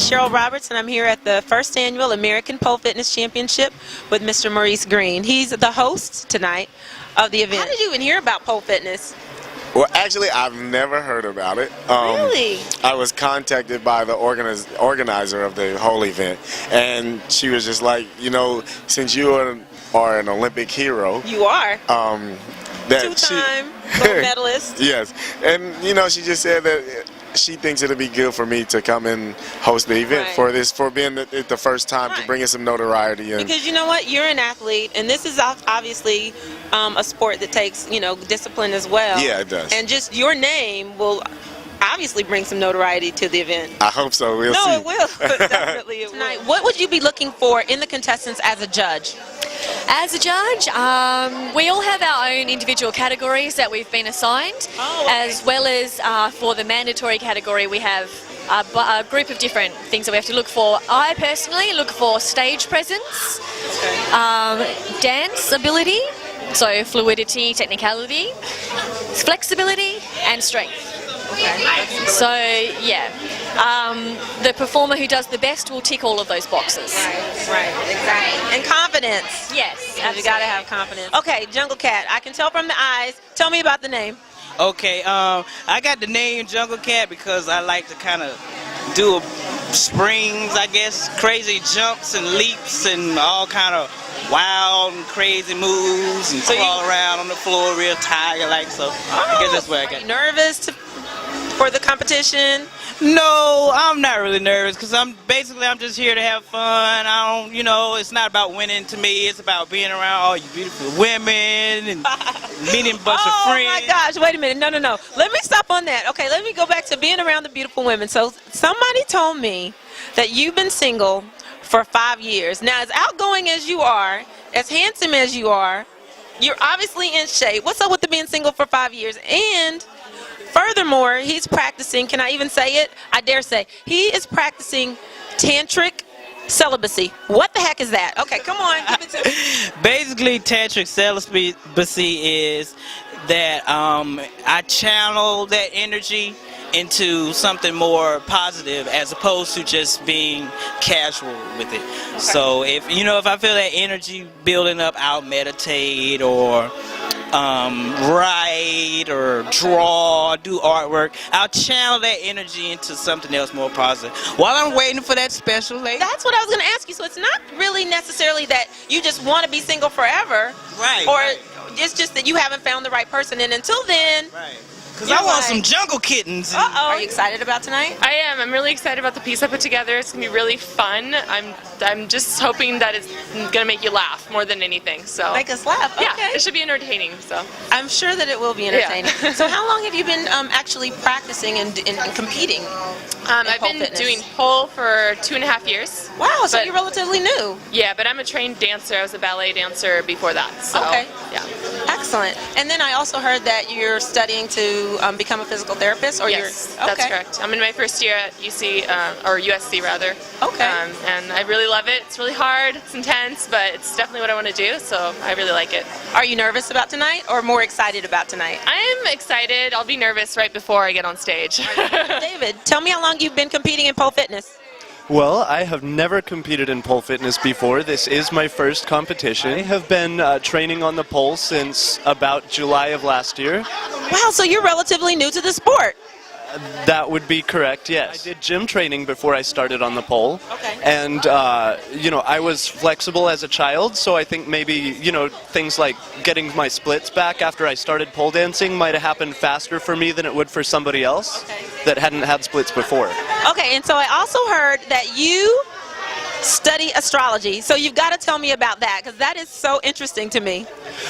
Sheryl Roberts, and I'm here at the first annual American Pole Fitness Championship with Mr. Maurice Green. He's the host tonight of the event. How did you even hear about pole fitness? Well, actually, I've never heard about it. Really? I was contacted by the organizer of the whole event, and she was just like, you know, since you are an Olympic hero. You are. That two-time gold medalist. Yes, and you know, she just said that she thinks it'll be good for me to come and host the event for being the first time to bring in some notoriety. And because you know what, you're an athlete, and this is obviously a sport that takes, you know, discipline as well. Yeah, it does. And just your name will obviously bring some notoriety to the event. I hope so. We'll see. No, it will. Definitely it will. Tonight, what would you be looking for in the contestants as a judge? As a judge, we all have our own individual categories that we've been assigned, as well as for the mandatory category we have a group of different things that we have to look for. I personally look for stage presence, dance ability, so fluidity, technicality, flexibility, and strength. So yeah, the performer who does the best will tick all of those boxes. Right, exactly. And confidence. Yes, you got to have confidence. Okay, Jungle Cat, I can tell from the eyes. Tell me about the name. Okay, I got the name Jungle Cat because I like to kind of do springs, I guess, crazy jumps and leaps and all kind of wild and crazy moves and crawl around on the floor real tiger-like. So I guess that's where I got. Are you nervous for the competition? No, I'm not really nervous because I'm just here to have fun. I don't, you know, it's not about winning to me. It's about being around all you beautiful women and meeting a bunch of friends. Oh my gosh, wait a minute. No. Let me stop on that. Okay, let me go back to being around the beautiful women. So somebody told me that you've been single for 5 years. Now, as outgoing as you are, as handsome as you are, you're obviously in shape. What's up with the being single for 5 years? And furthermore, he's practicing, can I even say it? I dare say. He is practicing tantric celibacy. What the heck is that? Okay, come on. Give it to me. Basically, tantric celibacy is that I channel that energy into something more positive as opposed to just being casual with it. Okay. So if I feel that energy building up, I'll meditate or write or draw, do artwork. I'll channel that energy into something else more positive while I'm waiting for that special lady. That's what I was going to ask you. So it's not really necessarily that you just want to be single forever. Right. Or it's just that you haven't found the right person. And until then... Right. Because I want some jungle kittens. Are you excited about tonight? I am. I'm really excited about the piece I put together. It's going to be really fun. I'm just hoping that it's going to make you laugh more than anything. So make us laugh. Okay. Yeah, it should be entertaining. So I'm sure that it will be entertaining. Yeah. So how long have you been actually practicing and competing? I've been doing pole for 2.5 years. Wow, so you're relatively new. Yeah, but I'm a trained dancer. I was a ballet dancer before that. So, okay. Yeah. Excellent. And then I also heard that you're studying to become a physical therapist, or yes, that's correct. I'm in my first year at UC or USC rather. Okay. And I really love it. It's really hard. It's intense, but it's definitely what I want to do. So I really like it. Are you nervous about tonight, or more excited about tonight? I am excited. I'll be nervous right before I get on stage. David, tell me how long you've been competing in pole fitness. Well, I have never competed in pole fitness before. This is my first competition. I have been training on the pole since about July of last year. Wow, so you're relatively new to the sport. That would be correct, yes. I did gym training before I started on the pole. Okay. And, I was flexible as a child, so I think maybe, things like getting my splits back after I started pole dancing might have happened faster for me than it would for somebody else that hadn't had splits before. Okay, and so I also heard that you study astrology. So you've got to tell me about that, because that is so interesting to me.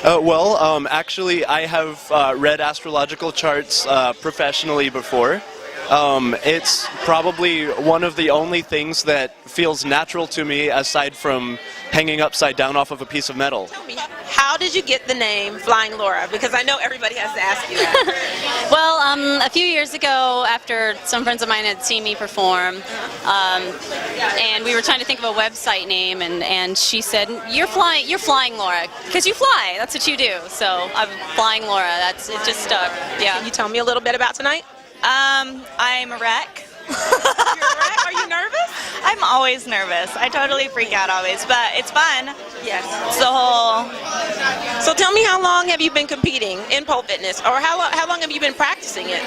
Actually, I have read astrological charts professionally before. It's probably one of the only things that feels natural to me aside from hanging upside down off of a piece of metal. Tell me, how did you get the name Flying Laura? Because I know everybody has to ask you that. Well, a few years ago, after some friends of mine had seen me perform, and we were trying to think of a website name, and she said, "You're flying Laura, because you fly. That's what you do." So I'm Flying Laura. It just stuck. Yeah. Can you tell me a little bit about tonight? I'm a wreck. You're right. Are you nervous? I'm always nervous. I totally freak out always, but it's fun. Yes. It's the whole. So tell me, how long have you been competing in pole fitness, or how long have you been practicing it?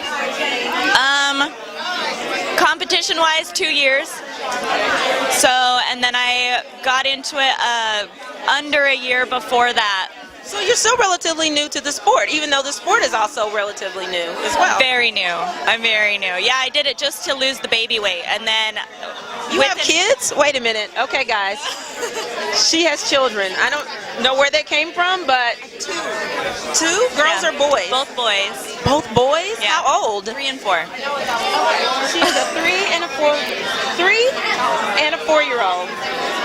Competition-wise, 2 years. So, and then I got into it under a year before that. So you're still relatively new to the sport, even though the sport is also relatively new as well. Very new. I'm very new. Yeah, I did it just to lose the baby weight, and then. You have kids? Wait a minute. Okay, guys. She has children. I don't know where they came from, but two girls or boys? Both boys. Both boys? Yeah. How old? 3 and 4. She has a 3 and a 4-year-old.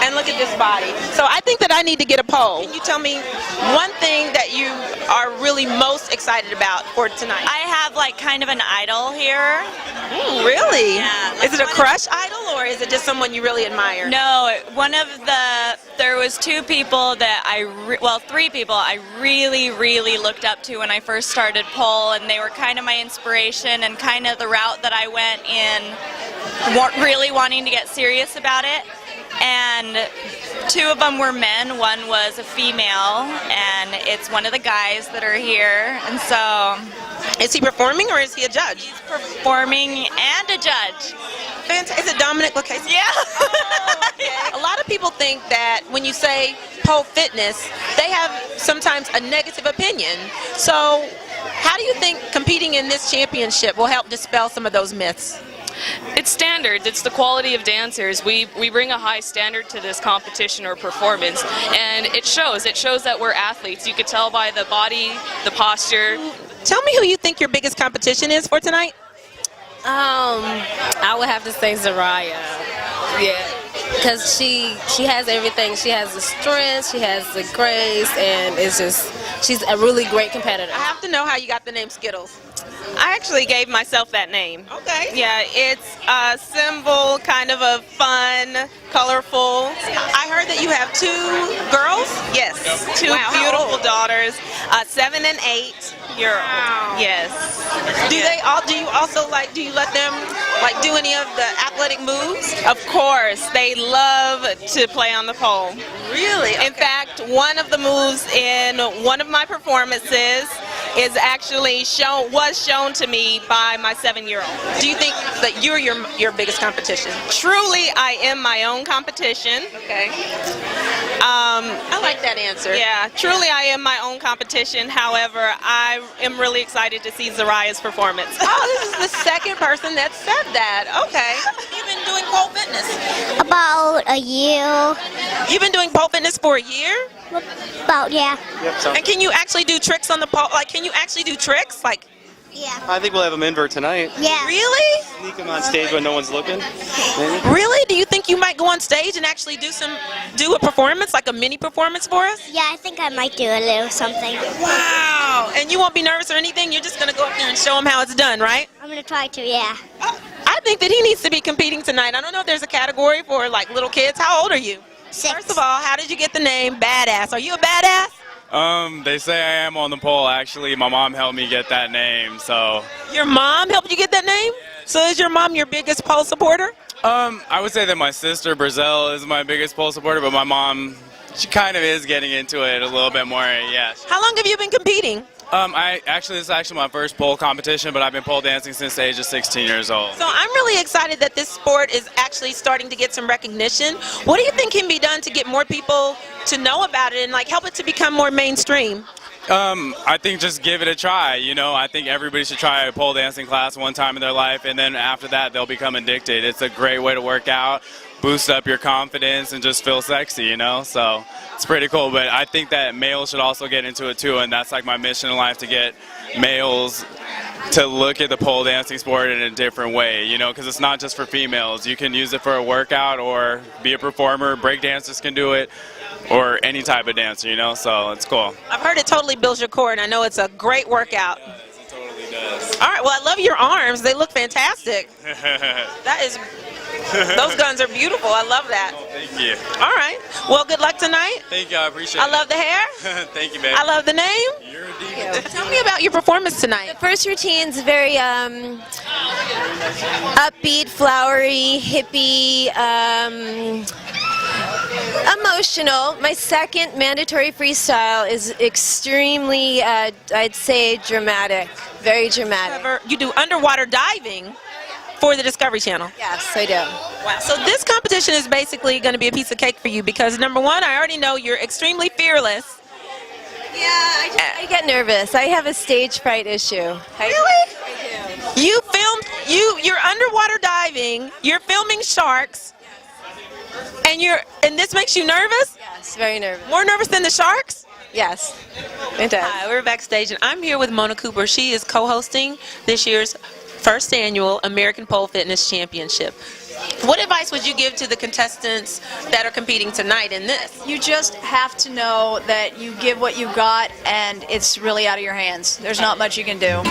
And look at this body. So I think that I need to get a pole. Can you tell me one thing that you are really most excited about for tonight? I have like kind of an idol here. Ooh, really? Yeah. Is it a crush idol, or is it just someone you really admire? No, there was 2 people that 3 people I really, really looked up to when I first started pole, and they were kind of my inspiration and kind of the route that I went in, really wanting to get serious about it. And 2 of them were men, one was a female, and it's one of the guys that are here. And so, is he performing or is he a judge? He's performing and a judge. Is it Dominic Lucchese? Yeah. Oh, okay. A lot of people think that when you say pole fitness, they have sometimes a negative opinion. So how do you think competing in this championship will help dispel some of those myths? It's standards. It's the quality of dancers. We bring a high standard to this competition or performance, and it shows. It shows that we're athletes. You could tell by the body, the posture. Tell me who you think your biggest competition is for tonight. I would have to say Zariah. Yeah. Because she has everything. She has the strength, she has the grace, and she's a really great competitor. I have to know how you got the name Skittles. I actually gave myself that name. Okay. Yeah, it's a symbol, kind of a fun, colorful. I heard that you have 2 girls? Yes, 2 beautiful daughters, 7 and 8 year old. Wow. Yes. Do you also do you let them do any of the athletic moves? Of course, they love to play on the pole. Really? Okay. In fact, one of the moves in one of my performances is actually was shown to me by my 7-year-old. Do you think that you're your biggest competition? Truly, I am my own competition. Okay. I like that answer. Yeah, truly I am my own competition. However, I am really excited to see Zariah's performance. Oh, this is the second person that said that. Okay. You've been doing pole fitness? About a year. You've been doing pole fitness for a year? About, yeah. Yep, so And can you actually do tricks on the pole? Can you actually do tricks? Yeah. I think we'll have them invert tonight. Yeah. Really? Sneak them on stage when no one's looking. Maybe. Really? Do you think you might go on stage and actually do a performance, like a mini performance for us? Yeah, I think I might do a little something. Wow. And you won't be nervous or anything? You're just going to go up there and show them how it's done, right? I'm going to try to, yeah. I think that he needs to be competing tonight. I don't know if there's a category for little kids. How old are you? 6. First of all, how did you get the name Badass? Are you a badass? They say I am on the pole. Actually, my mom helped me get that name, so. Your mom helped you get that name? So is your mom your biggest pole supporter? I would say that my sister, Brazil, is my biggest pole supporter, but my mom, she kind of is getting into it a little bit more, yes. How long have you been competing? This is actually my first pole competition, but I've been pole dancing since the age of 16 years old. So I'm really excited that this sport is actually starting to get some recognition. What do you think can be done to get more people to know about it and help it to become more mainstream? I think just give it a try. I think everybody should try a pole dancing class one time in their life, and then after that they'll become addicted. It's a great way to work out, boost up your confidence, and just feel sexy, so it's pretty cool. But I think that males should also get into it too, and that's my mission in life, to get males to look at the pole dancing sport in a different way, because it's not just for females. You can use it for a workout or be a performer. Break dancers can do it, or any type of dancer, so it's cool. I've heard it totally builds your core, and I know it's a great workout. It totally does. All right, well, I love your arms. They look fantastic. That is Those guns are beautiful. I love that. Thank you. All right. Well, good luck tonight. Thank you. I appreciate I love the hair. it. Thank you, babe. I love the name. You're a diva. Tell me about your performance tonight. First routine's very upbeat, flowery, hippie, emotional. My second mandatory freestyle is extremely, I'd say, dramatic. Very dramatic. You do underwater diving for the Discovery Channel. Yes, I do. Wow. So this competition is basically going to be a piece of cake for you because number one, I already know you're extremely fearless. Yeah, I get nervous. I have a stage fright issue. Really? I do. You're underwater diving, you're filming sharks, and this makes you nervous? Yes, very nervous. More nervous than the sharks? Yes, it does. Hi, we're backstage and I'm here with Mona Cooper. She is co-hosting this year's first annual American Pole Fitness Championship. What advice would you give to the contestants that are competing tonight in this? You just have to know that you give what you got and it's really out of your hands. There's not much you can do.